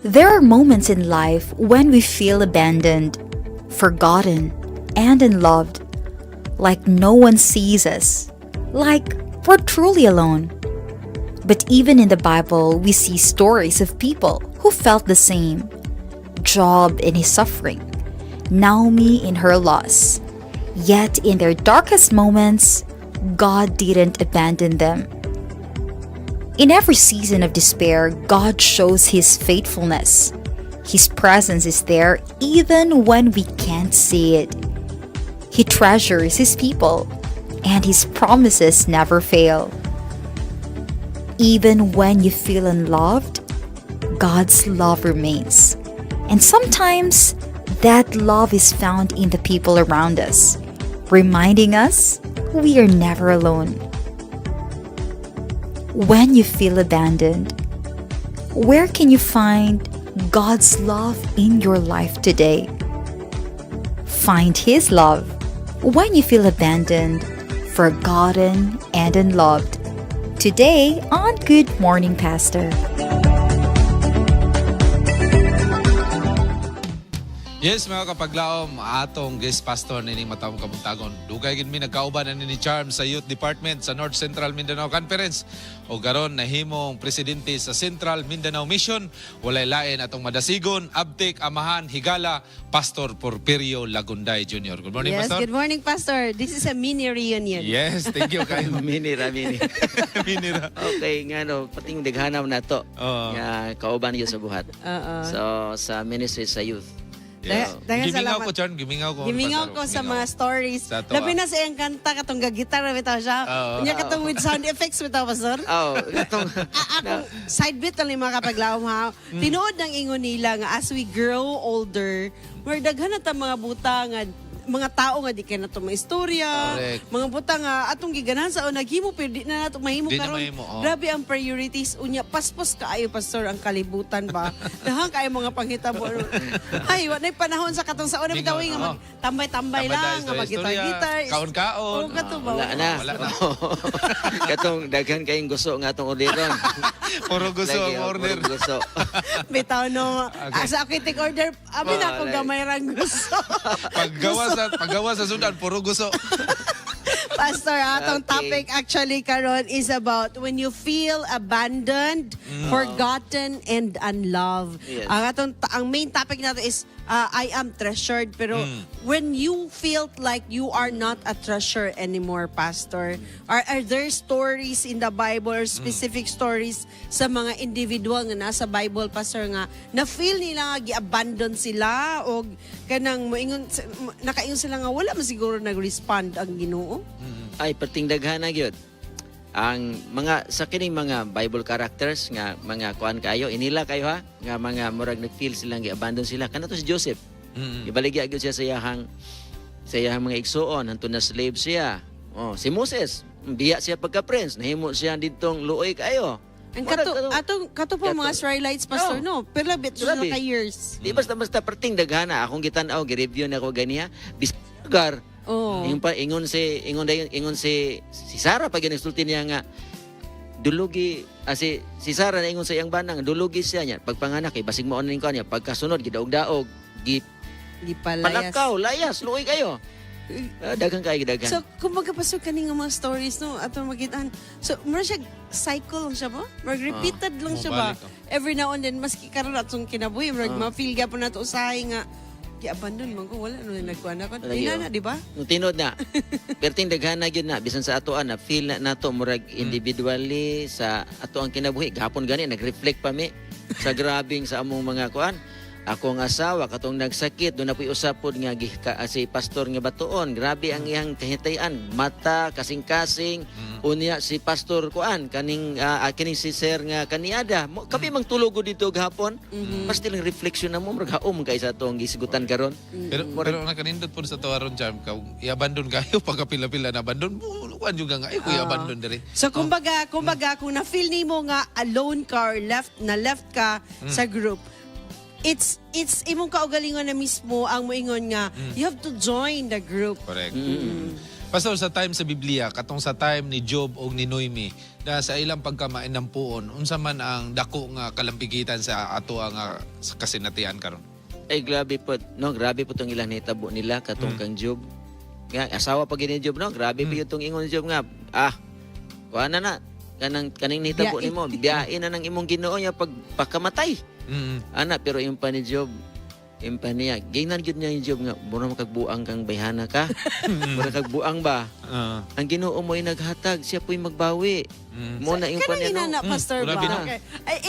There are moments in life when we feel abandoned, forgotten, and unloved, like no one sees us, like we're truly alone. But even in the Bible, we see stories of people who felt the same. Job in his suffering, Naomi in her loss. Yet in their darkest moments, God didn't abandon them. In every season of despair, God shows His faithfulness. His presence is there even when we can't see it. He treasures His people, and His promises never fail. Even when you feel unloved, God's love remains. And sometimes, that love is found in the people around us, reminding us we are never alone. When you feel abandoned, where can you find God's love in your life today? Find His love when you feel abandoned, forgotten, and unloved. Today on Good Morning Pastor. Yes, mga kapaglaom, atong guest pastor nining matawong kabuntagon. Dugay gid mi nagkauban ani ni Charm sa Youth Department sa North Central Mindanao Conference. O garon nahimong presidente sa Central Mindanao Mission. Walay lain atong madasigon, abtik, amahan, higala, Pastor Porfirio Lagunday Jr. Good morning, Yes, Pastor. good morning, Pastor. This is a mini reunion. Yes, thank you kayo. Mini. Minira. Okay, nga no, pating daghanam na to. Oo. Nga kauban yun sa buhat. Oo. So, sa ministry sa youth. Yes. Daghang Gimingaw salamat. ko, Charm. Gimingaw ko. Gimingaw Pastor. ko sa Gimingaw. mga stories. Sa to, Labi na sa iyang kanta, katong gagitara bitaw siya. Oo. Unya katong with sound effects bitaw, Pastor. Oh, itong Akong side bit lang yung mga kapaglawom ha. Tinood ng ingon nila nga as we grow older, more daghan na ta mga buta nga mga tao nga di kay nato maistorya, Correct. mga buta nga atong giganahan sa naghimo pero di na nato mahimo Di na karon. mahimo, oh. Grabe ang priorities unya paspos kaayo, Pastor, ang kalibutan ba. Dahang kaayo mga panghitabo. Ay, wa nay panahon sa katong sa una bitaw Bingon, nga oo. tambay-tambay lang nga mag-gitar. Kaon-kaon. Oo, kato ba? wala na. Wala na. Katong daghan kayong gusto nga atong orderon. Puro gusto Lagi, ang order. puro gusto. Bitaw no. Okay. Asa ako take order, abi na ako Wala. gamay rang gusto. Paggawa sa sudan, puro gusto. Pastor, atong Okay. topic actually karon is about when you feel abandoned, forgotten, and unloved. Yes. Ang main topic nato is I am treasured, pero when you felt like you are not a treasure anymore, Pastor, are there stories in the Bible or specific stories sa mga individual nga nasa Bible, Pastor, nga na feel nila nga gi-abandon sila o kanang moingon nakaingon sila nga wala man siguro nag-respond ang Ginoo? Ay, pating daghan na gyud. Ang mga sa kining mga Bible characters nga mga kuan kayo, inila kayo ha, nga mga murag nag-feel silang gi-abandon sila. Kanato si Joseph. Ibaligya gyud siya sa iyahang mga igsuon, hantun na slave siya. Oh, si Moses, biya siya pagka-prince, nahimo siya didtong luoy kayo. Ang kato po Kato. mga Israelites, Pastor, no? Pero labit siya Grabe. ka years. Di basta perting daghana akong gitan-aw gi-review na ko ganiya. Bisgar. Oh. Ingon si Sarah pag ginsulti niya nga dulugi si Sarah na ingon sa iyang banang dulugi siya niya pagpanganak kay basig mo ning kanya pagkasunod gidaog-daog Di palayas. palakaw layas luoy kayo. Daghang kay daghang. So, kung magkapasok ka nga mga stories, no? Ato magitaan. So, mura siya, cycle lang siya ba? Mag-repeated lang siya ba? Mabalik, Every now and then, maski karon atong kinabuhi, ma-feel ka po na ito usahay nga, gi-abandon man ko, wala no nagkuhan ako. Lagi, Di na, di ba? Nung tinod na, perting daghan na gyud na bisan sa atoan na feel na nato murag individually sa ato ang kinabuhi gapon gani nag-reflect pa mi sa grabing sa among mga kuan. Ako ang asawa katong nagsakit do na puy usapod nga si pastor nga batuon grabe ang iyang kahitayan mata kasing-kasing unya si pastor kuan kaning si sir nga kaniada kami mang tulogo dito gahapon mas tilang reflection na mo murag haom kay sa atong gisigutan karon. Pero nakanindot po sa tawaron, Charm, i-abandon kayo pagkapila-pila na abandon. Kuan juga nga, ko i-abandon diri. So, kumbaga, kung na-feel ni mo nga alone ka or left ka sa group, it's imong kaugalingon na mismo ang moingon nga you have to join the group. Correct. Pastor, sa time sa Biblia, katong sa time ni Job o ni Noemi, na sa ilang pagkamainampuon, unsa man ang dako nga kalampigitan sa ato ang sa kasinatian karon? Ay grabe po, no, grabe po tong ilang nitabo nila katong kang Job. Nga asawa pa gini Job, no, grabe po tong ingon ni Job nga. Kuha na kaning nitabo Biyain. nimo, biyain na ng imong Ginoo nya pagpakamatay. Ana, pero yung pa ni Job, yung pa niya, gingnan gyud niya yung Job nga, mura makagbuang kang bayhana ka. Mura kagbuang ba? Ang Ginoo mo'y naghatag, siya po'y magbawi. Mo na yung pa niya, Kanina na, no? Pastor Wala ba? bina. Okay.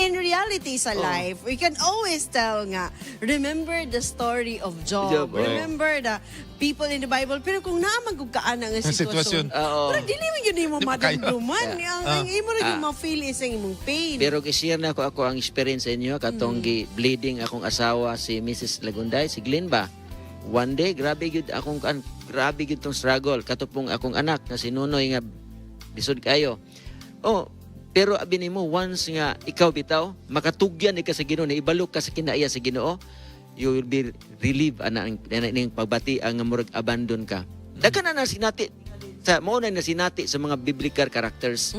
In reality sa life, we can always tell nga, remember the story of Job. Job, oh. Remember the people in the Bible. Pero kung naman kung kaan ang sitwasyon, Oo. pero dili mo yun mo Di pa kaya. madumduman. Ang imo rin yung ma-feel is ang imong pain. Pero i-share na ako ang experience sa inyo katong bleeding akong asawa si Mrs. Lagunday, si Glenn ba. One day grabe gyud grabe gyud tong struggle katupong akong anak na si Nunoy nga bisod kayo. Oh, pero abi nimo once nga ikaw bitaw makatugyan ka sa Ginoo, ibalok ka sa kinaiya sa Ginoo, you will be relieved ana ning pagbati ang murag abandon ka. Daghan na sinati sa mao na sinati sa mga biblical characters.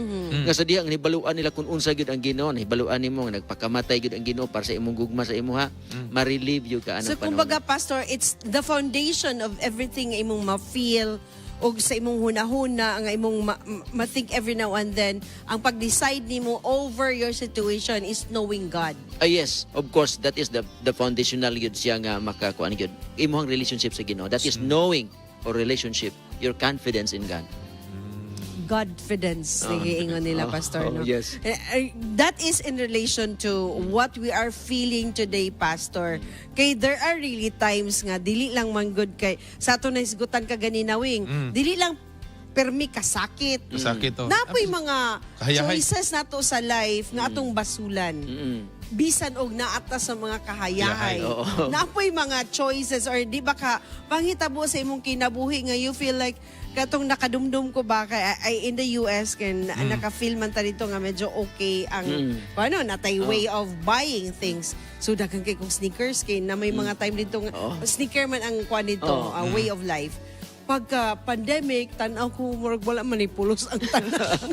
Nga sa dihang hibaluan nila kung unsa gyud ang Ginoo, hibaluan nimo nga nagpakamatay gyud ang Ginoo para sa imong gugma sa imuha, ma-relieve you ka So anang kumbaga, Pastor, it's the foundation of everything nga imong ma-feel o sa imong hunahuna, ang imong ma-think every now and then. Ang pag-decide nimo over your situation is knowing God. Yes, of course, that is the foundational yun siya nga makakuan yun. Imuhang relationship sa Ginoo. That is knowing or relationship, your confidence in God. Godfidence, ingon nila, Pastor. No? Yes. That is in relation to what we are feeling today, Pastor. Kay there are really times nga, dili lang man good kay, sa ato na isgutan ka ganinawing, dili lang permi kasakit. Sakit to. Napoy mga Kahayahay. choices nato sa life nga atong basulan. Bisan og naata sa mga kahayahay. Kahayahay, oo. Napoy mga choices or di ba ka panghitabo sa imong kinabuhi nga you feel like katong nakadumdum ko ba kay I in the US kan naka-feel man ta dito nga medyo okay ang ano natay way of buying things. So daghan kay kong sneakers kay na may mga time dito nga sneaker man ang kwan dito, way of life. Pagka pandemic, tanaw ko murag wala man ni pulos ang tanan.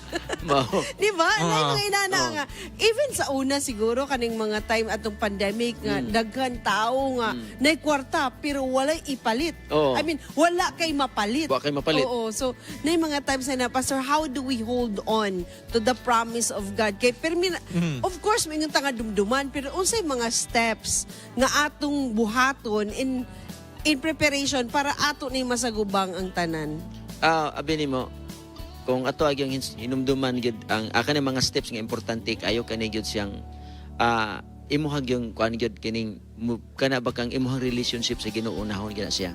Di ba? Like mga inana nga. Even sa una siguro kaning mga time atong pandemic nga daghan tao nga nay kwarta pero wala ipalit. I mean, wala kay mapalit. Wa kay mapalit. Oo. So, nay mga times na Pastor, how do we hold on to the promise of God? Kay of course may nga nga dumduman pero unsay mga steps nga atong buhaton in preparation para ato ni masagubang ang tanan. Abi nimo, kung ato agyang hinumduman gyud ang akan mga steps nga importante kayo kani gyud siyang imuhang yung kuan gyud kining kana ba kang imuhang relationship sa Ginoo unahon gyud siya.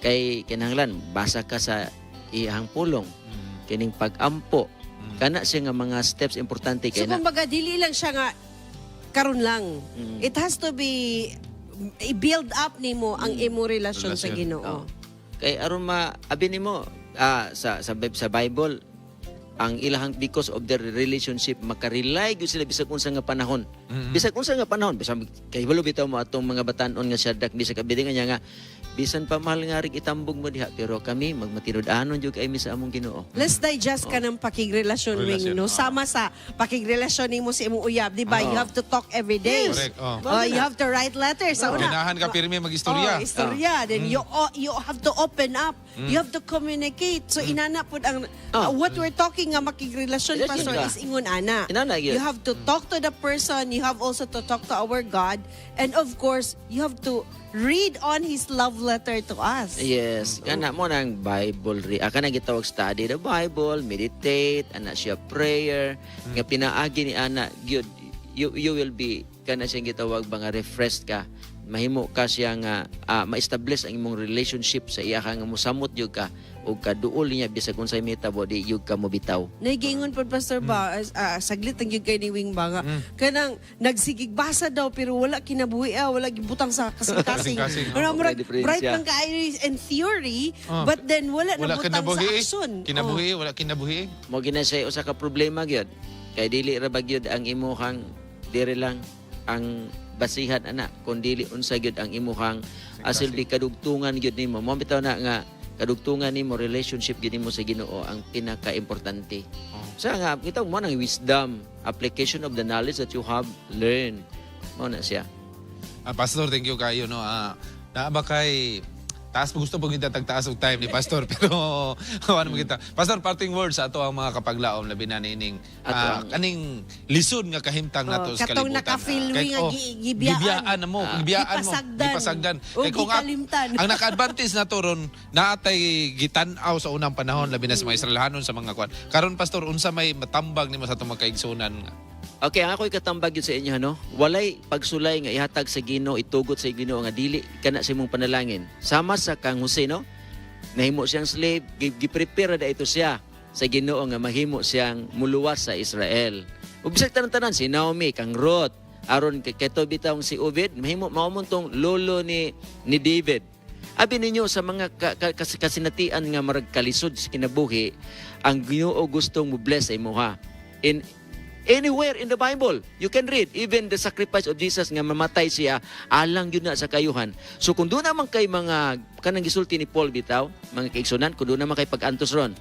Kay kinahanglan basa ka sa iyang pulong, kining pag-ampo. Kana siya nga mga steps importante So kay na kumbaga dili lang siya nga karon lang. It has to be i-build up nimo ang imo relasyon sa Ginoo. kay aron abi nimo sa Bible ang ilahang because of their relationship makarely gyud sila bisag unsa nga panahon. Bisag unsa nga panahon, bisag kay walo bitaw mo atong mga batan-on nga Shadrach bisag abidingan niya nga bisan pa mahal nga rig itambog mo diha pero kami magmatinud-anon jud kay mi sa among Ginoo. Let's digest ka ng pakigrelasyon wing no. Sama sa pakigrelasyon nimo sa imong uyab, di ba? You have to talk every day. Correct. You have to write letters. Sa una. Ganahan ka pirmi mag-istorya. Istorya. Then you have to open up. You have to communicate. So inana pud ang what we're talking nga makigrelasyon, Yes, Pastor, yun ka. is ingon ana. Inana, yun. You have to talk to the person. You have also to talk to our God. And of course, you have to read on His love letter to us. Yes, kana mo nang Bible kana gitawag study the Bible, meditate, ana siya prayer, nga pinaagi ni ana gyud you will be kana siya gitawag ba nga refreshed ka. Mahimo ka siya nga ma-establish ang imong relationship sa iya ka nga mosamot jud ka og kaduol niya bisag unsay mitabo di jud ka mo bitaw. Naigingon po, Pastor ba, saglit ang yun kay ni Wing ba nga, kanang nagsigig basa daw pero wala kinabuhi, wala gibutang sa kasing-kasing. Kasing-kasing, Ano, may diferensya. bright lang kaayo in theory, but then wala na butang sa action. Kinabuhi, wala kinabuhi. Mo ginasay usa ka problema gyud. Kay dili ra ba gyud ang imuhang dire lang ang basihan ana kun dili unsa gyud ang imuhang asil di kadugtungan gyud nimo. Mo bitaw na nga kadugtungan nimo relationship gid mo sa Ginoo ang pinaka-importante. Oh. Sa nga kita mo nang wisdom, application of the knowledge that you have learned. Mo na siya. Pastor, thank you kayo. No? Naaba kay... Taas pa gusto po kita tagtaas og time ni Pastor. Pero ano mo kita. Pastor, parting words sa ato ang mga kapaglaom. Labi na nining kaning lisod nga kahimtang nato sa katong kalibutan. nakafilmi nga gibiyaan. Gibiyaan na mo. Gibiyaan mo. Gipasagdan. O Kay kung gikalimtan. ang naka-advantage na to ron, naatay gitan-aw sa unang panahon, labi na sa mga Israelahanon sa mga kwan. Karon Pastor, unsa may matambag nimo sa itong magkaigsunan nga? Okay, ang ako'y katambag yun sa inyo, no? Walay pagsulay nga ihatag sa Ginoo, itugot sa Ginoo nga dili kana sa imong panalangin. Sama sa kang Jose, no? Nahimo siyang slave, giprepare na ito siya sa Ginoo nga mahimo siyang muluwas sa Israel. Ug bisag tanan-tanan si Naomi, kang Ruth, aron keto bitawng si Obed, mahimo maumontong lolo ni David. Abi ninyo sa mga kasinatian nga marag kalisod sa kinabuhi, ang Ginoo gustong mo bless sa imuha. In anywhere in the Bible, you can read even the sacrifice of Jesus nga mamatay siya, alang yun na sa kayuhan. So kung doon naman kay mga kanang gisulti ni Paul bitaw, mga kaigsunan, kung doon naman kay pag-antos ron,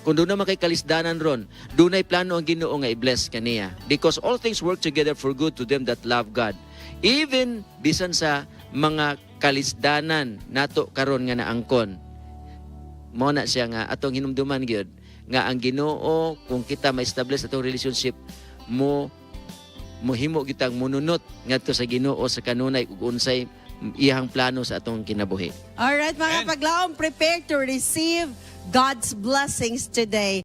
kung doon naman kay kalisdanan ron, doon ay plano ang Ginoo nga i-bless kaniya. Because all things work together for good to them that love God. Even bisan sa mga kalisdanan nato karon nga naangkon. Mo na siya nga atong hinumduman gyud nga ang Ginoo kung kita ma-establish atong relationship mo mohimo kitang mununot ngadto sa Ginoo sa kanunay ug unsay iyang plano sa atong kinabuhi. Alright, mga And- paglaom, prepare to receive God's blessings today.